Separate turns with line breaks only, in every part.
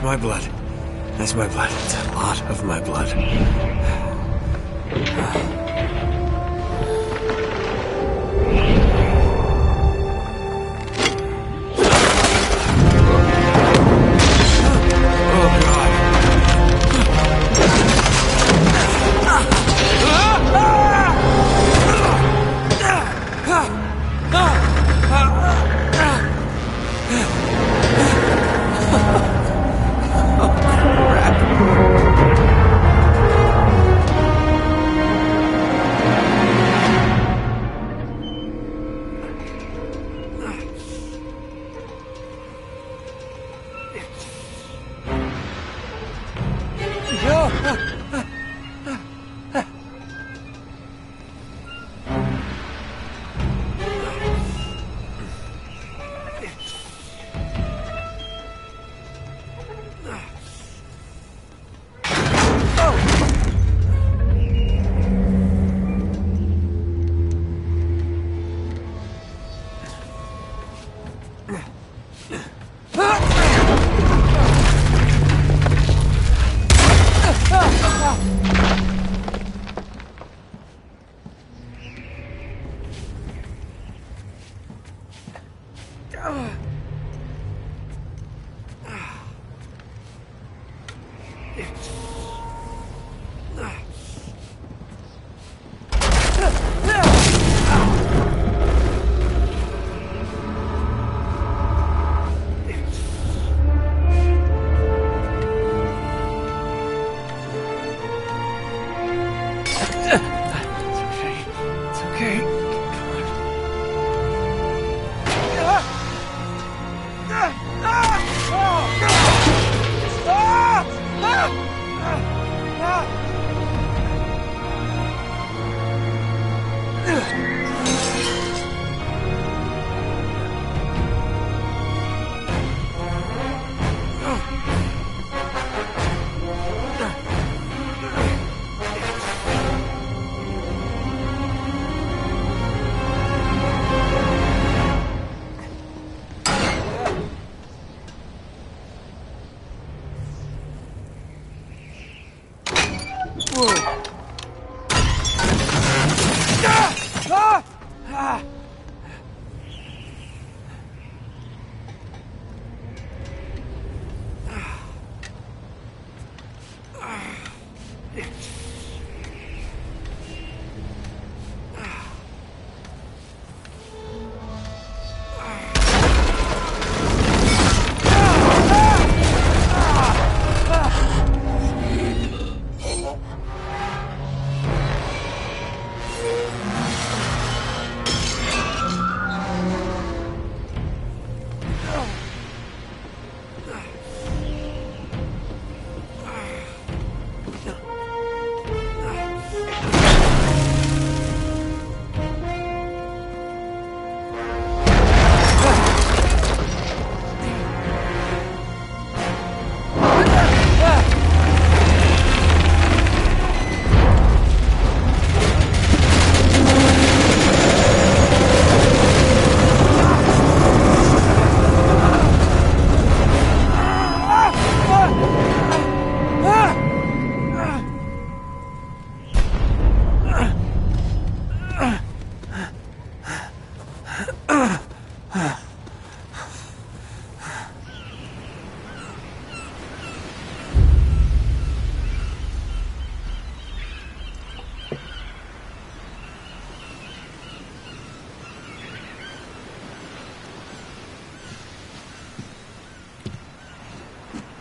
my blood. That's my blood. It's a lot of my blood.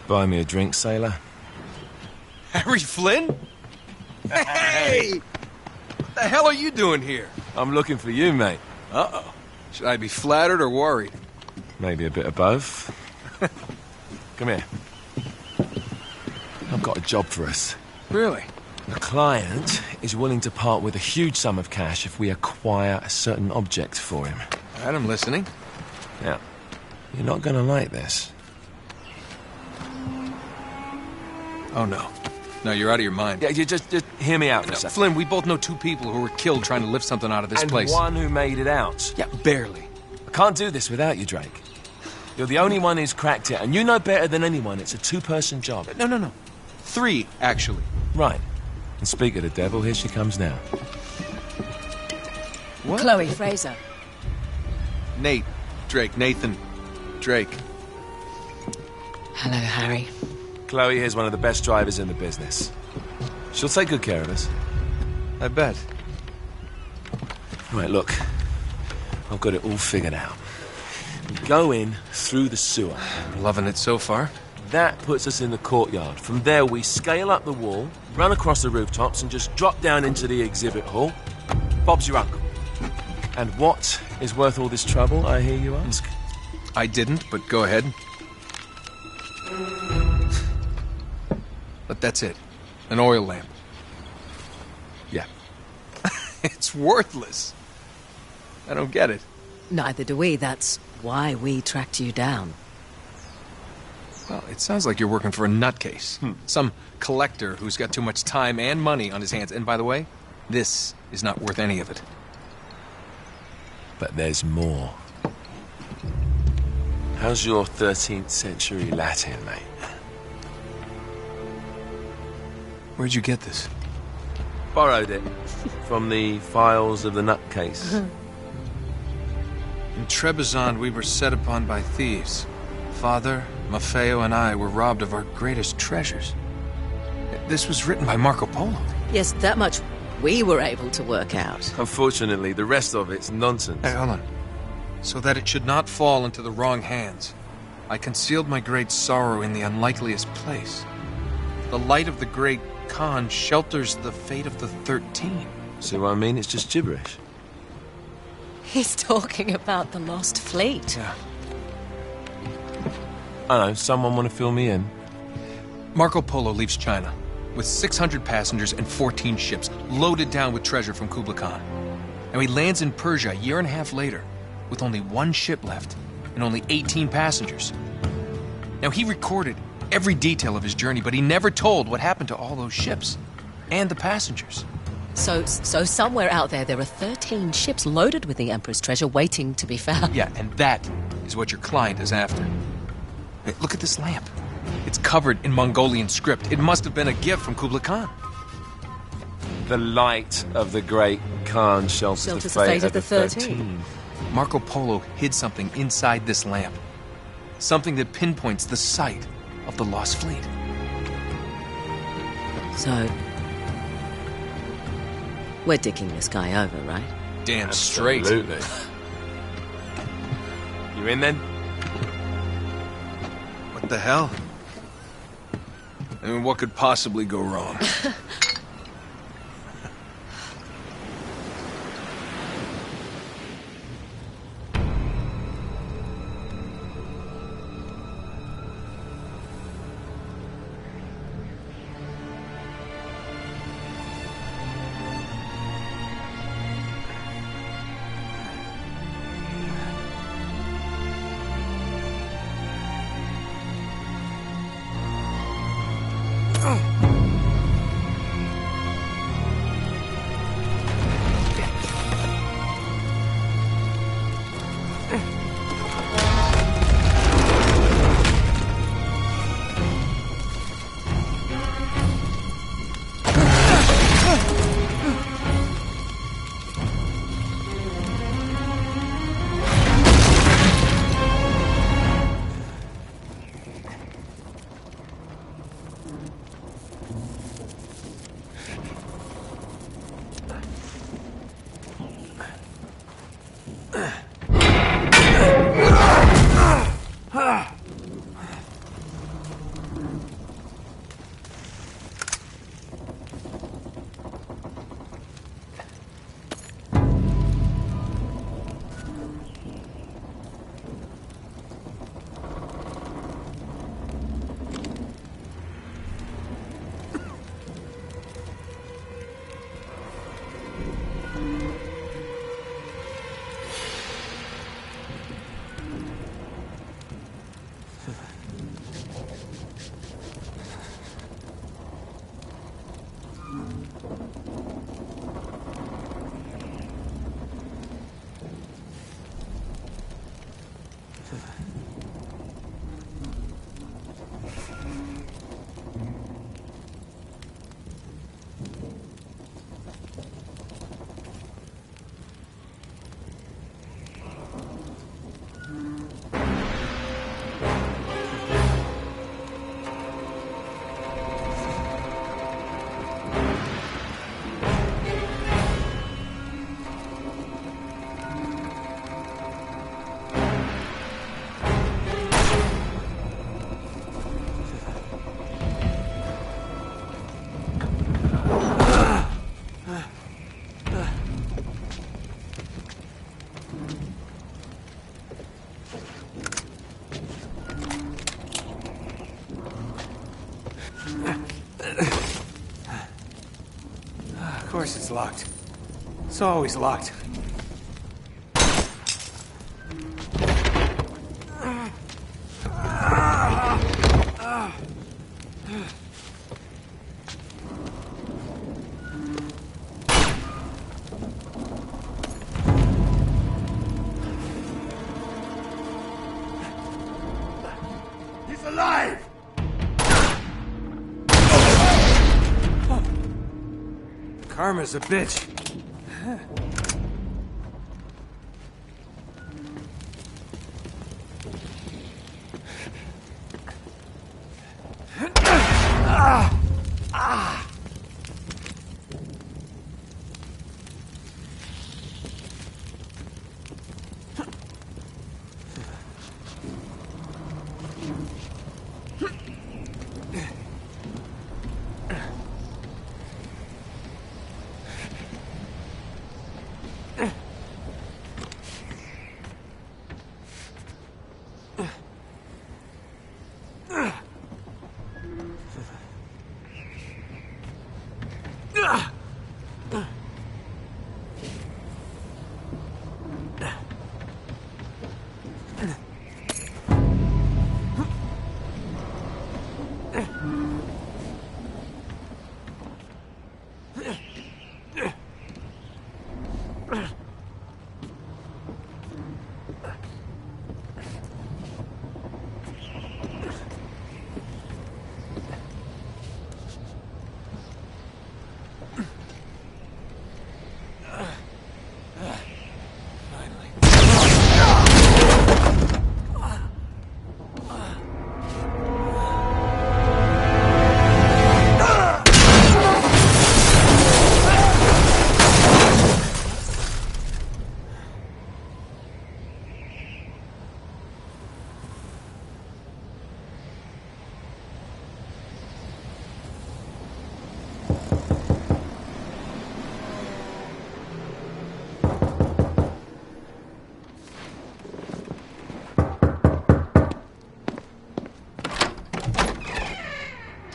Buy me a drink, sailor.
Harry Flynn? Hey! What the hell are you doing here?
I'm looking for you, mate.
Uh-oh. Should I be flattered or worried?
Maybe a bit of both. Come here. I've got a job for us.
Really?
The client is willing to part with a huge sum of cash if we acquire a certain object for him.
All right, I'm listening.
Now, you're not gonna like this.
Oh, no. No, you're out of your mind.
Yeah, you just hear me out for a second.
Flynn, we both know two people who were killed trying to lift something out of this place.
And one who made it out.
Yeah, barely.
I can't do this without you, Drake. You're the only one who's cracked it, and you know better than anyone it's a two-person job.
No. 3, actually.
Right. And speak of the devil, here she comes now.
What?
Chloe Fraser.
Nate. Drake. Nathan. Drake.
Hello, Harry.
Chloe here's one of the best drivers in the business. She'll take good care of us.
I bet.
Right, look. I've got it all figured out. We go in through the sewer.
Loving it so far.
That puts us in the courtyard. From there, we scale up the wall, run across the rooftops, and just drop down into the exhibit hall. Bob's your uncle. And what is worth all this trouble, I hear you ask?
I didn't, but go ahead. But that's it. An oil lamp.
Yeah.
It's worthless. I don't get it.
Neither do we. That's why we tracked you down.
Well, it sounds like you're working for a nutcase. Some collector who's got too much time and money on his hands. And by the way, this is not worth any of it.
But there's more. How's your 13th century Latin, mate?
Where'd you get this?
Borrowed it from the files of the nutcase.
In Trebizond, we were set upon by thieves. Father, Maffeo, and I were robbed of our greatest treasures. This was written by Marco Polo.
Yes, that much we were able to work out.
Unfortunately, the rest of it's nonsense.
Hey, hold on. So that it should not fall into the wrong hands, I concealed my great sorrow in the unlikeliest place. The light of the great Khan shelters the fate of the 13.
See what I mean? It's just gibberish.
He's talking about the lost fleet.
Yeah.
I know, someone want to fill me in?
Marco Polo leaves China with 600 passengers and 14 ships loaded down with treasure from Kublai Khan. And he lands in Persia a year and a half later with only 1 ship left and only 18 passengers. Now, he recorded every detail of his journey, but he never told what happened to all those ships and the passengers.
So somewhere out there are 13 ships loaded with the Emperor's treasure waiting to be found.
Yeah, and that is what your client is after. Hey, look at this lamp. It's covered in Mongolian script. It must have been a gift from Kublai Khan.
The light of the great Khan shelters the fate of the 13.
Marco Polo hid something inside this lamp. Something that pinpoints the site of the lost fleet.
So, we're dicking this guy over, right?
Damn straight.
Absolutely. You in then?
What the hell? I mean, what could possibly go wrong?
course it's locked. It's always locked. He's alive! Karma's a bitch.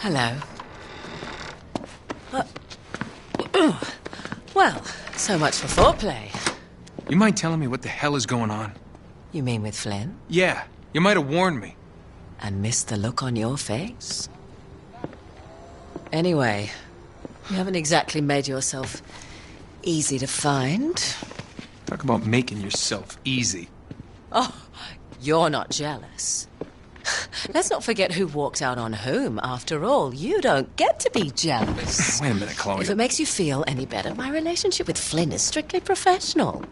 Hello. Well, so much for foreplay.
You mind telling me what the hell is going on?
You mean with Flynn?
Yeah, you might have warned me.
And missed the look on your face? Anyway, you haven't exactly made yourself easy to find.
Talk about making yourself easy.
Oh, you're not jealous. Let's not forget who walked out on whom. After all, you don't get to be jealous.
Wait a minute, Chloe.
If it makes you feel any better, my relationship with Flynn is strictly professional.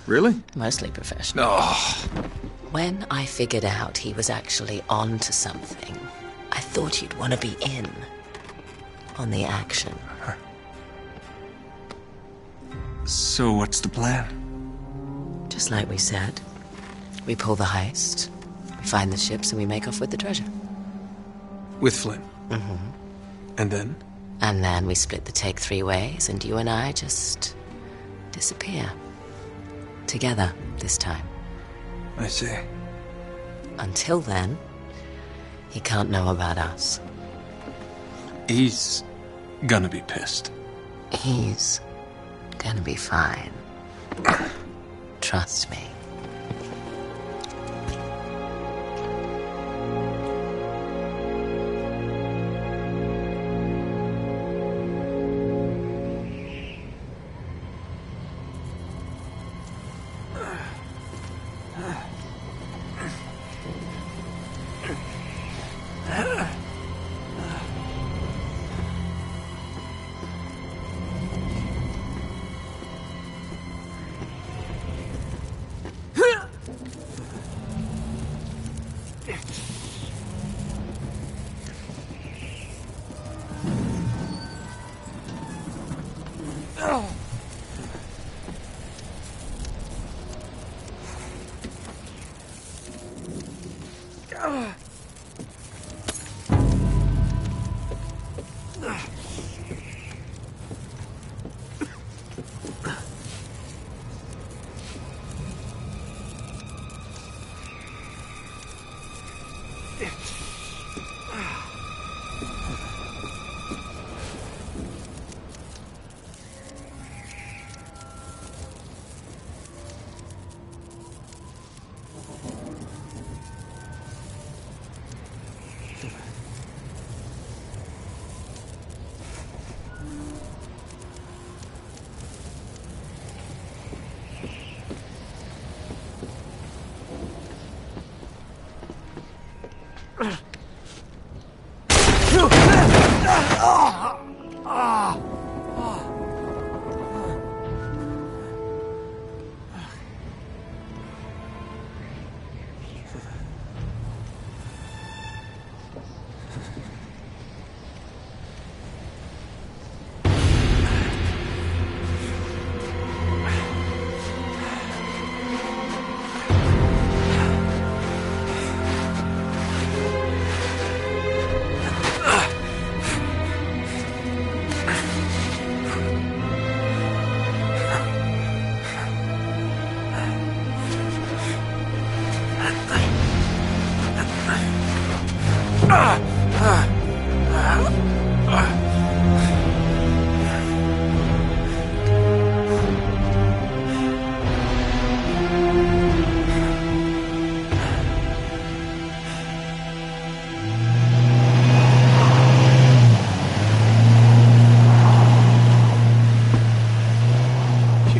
Really?
Mostly professional.
Oh.
When I figured out he was actually on to something, I thought you'd want to be in on the action.
So what's the plan?
Just like we said. We pull the heist, we find the ships, and we make off with the treasure.
With Flynn?
Mm-hmm.
And then?
And then we split the take 3 ways, and you and I just disappear. Together, this time.
I see.
Until then, he can't know about us.
He's gonna be pissed.
He's gonna be fine. Trust me.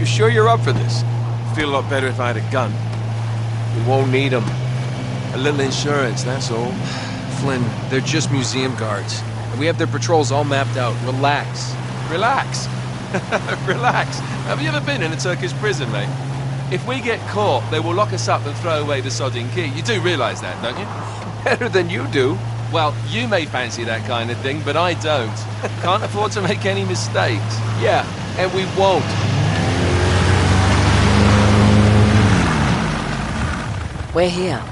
Sure you're up for this?
Feel a lot better if I had a gun. We won't need them. A little insurance, that's all.
Flynn, they're just museum guards. And we have their patrols all mapped out. Relax.
Relax. Relax. Have you ever been in a Turkish prison, mate? If we get caught, they will lock us up and throw away the sodding key. You do realise that, don't you?
Better than you do.
Well, you may fancy that kind of thing, but I don't. Can't afford to make any mistakes.
Yeah, and we won't.
We're here.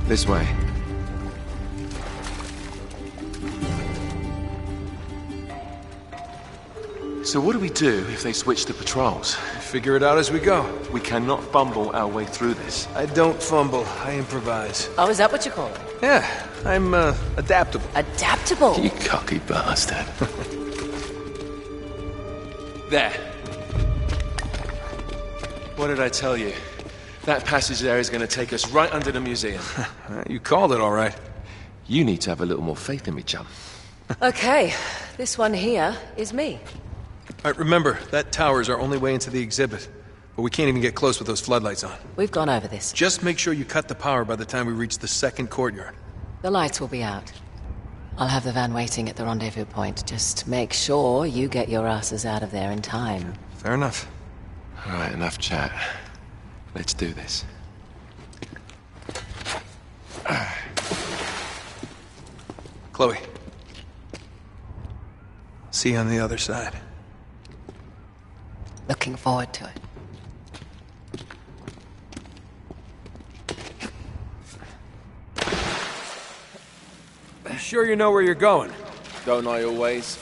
This way. So what do we do if they switch the patrols?
Figure it out as we go.
We cannot fumble our way through this.
I don't fumble, I improvise.
Oh, is that what you call it?
Yeah, I'm adaptable.
Adaptable?
You cocky bastard. There. What did I tell you? That passage there is going to take us right under the museum.
You called it all right.
You need to have a little more faith in me, chum.
Okay, this one here is me.
All right, remember, that tower is our only way into the exhibit. But we can't even get close with those floodlights on.
We've gone over this.
Just make sure you cut the power by the time we reach the second courtyard.
The lights will be out. I'll have the van waiting at the rendezvous point. Just make sure you get your asses out of there in time.
Fair enough.
All right, enough chat. Let's do this.
Chloe. See you on the other side.
Looking forward to it.
You sure you know where you're going?
Don't I always?